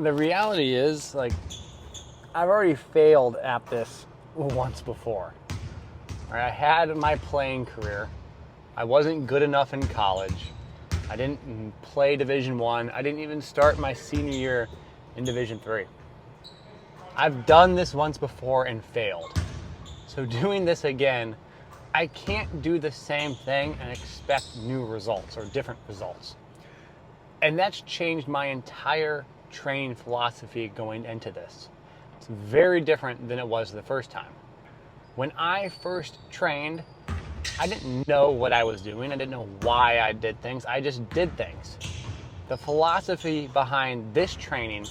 the reality is, like, I've already failed at this once before. All right, I had my playing career. I wasn't good enough in college. I didn't play Division I. I didn't even start my senior year in Division III. I've done this once before and failed. So doing this again, I can't do the same thing and expect new results or different results. And that's changed my entire training philosophy going into this. It's very different than it was the first time. When I first trained, I didn't know what I was doing. I didn't know why I did things. I just did things. The philosophy behind this training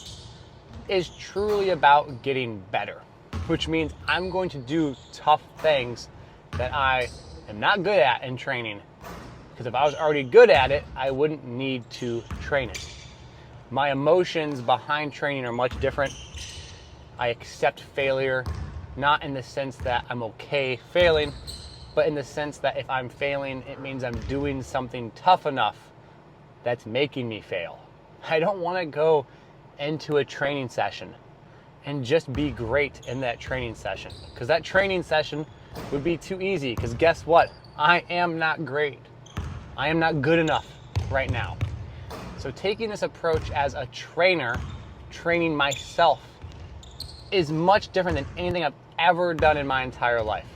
is truly about getting better, which means I'm going to do tough things that I am not good at in training. Because if I was already good at it, I wouldn't need to train it. My emotions behind training are much different. I accept failure, not in the sense that I'm okay failing, but in the sense that if I'm failing, it means I'm doing something tough enough that's making me fail. I don't want to go into a training session and just be great in that training session, because that training session would be too easy, because guess what? I am not great. I am not good enough right now. So taking this approach as a trainer, training myself, is much different than anything I've ever done in my entire life.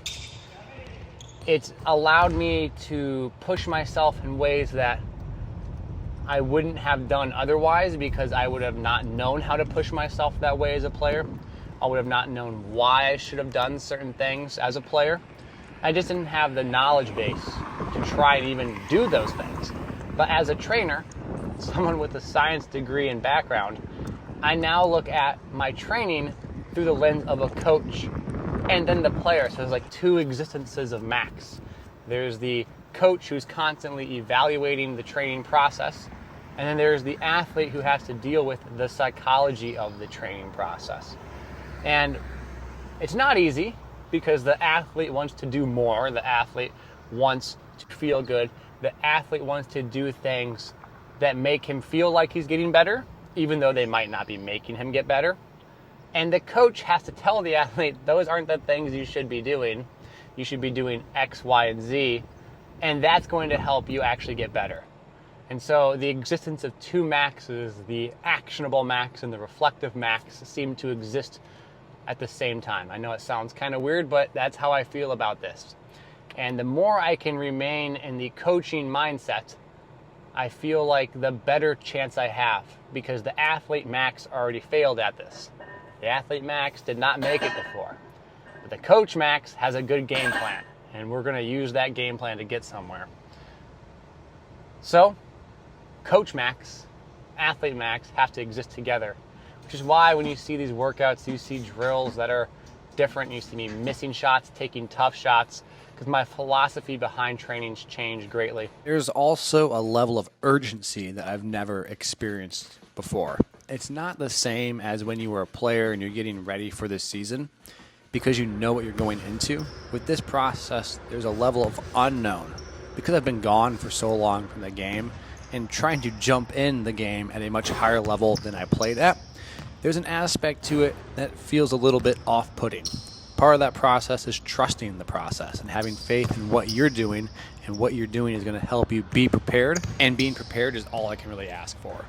It's allowed me to push myself in ways that I wouldn't have done otherwise, because I would have not known how to push myself that way as a player. I would have not known why I should have done certain things as a player. I just didn't have the knowledge base to try and even do those things. But as a trainer, someone with a science degree and background, I now look at my training through the lens of a coach and then the player. So there's like two existences of Max. There's the coach who's constantly evaluating the training process, and then there's the athlete who has to deal with the psychology of the training process. And it's not easy, because the athlete wants to do more. The athlete wants to feel good. The athlete wants to do things that make him feel like he's getting better, even though they might not be making him get better. And the coach has to tell the athlete, those aren't the things you should be doing. You should be doing X, Y, and Z, and that's going to help you actually get better. And so the existence of two Maxes, the actionable Max and the reflective Max, seem to exist at the same time. I know it sounds kind of weird, but that's how I feel about this. And the more I can remain in the coaching mindset, I feel like the better chance I have, because the athlete Max already failed at this. The athlete Max did not make it before. But the coach Max has a good game plan, and we're going to use that game plan to get somewhere. So, coach Max, athlete Max have to exist together, which is why when you see these workouts, you see drills that are different. You see me missing shots, taking tough shots, because my philosophy behind training's changed greatly. There's also a level of urgency that I've never experienced before. It's not the same as when you were a player and you're getting ready for this season, because you know what you're going into. With this process, there's a level of unknown. Because I've been gone for so long from the game and trying to jump in the game at a much higher level than I played at, there's an aspect to it that feels a little bit off-putting. Part of that process is trusting the process and having faith in what you're doing, and what you're doing is going to help you be prepared, and being prepared is all I can really ask for.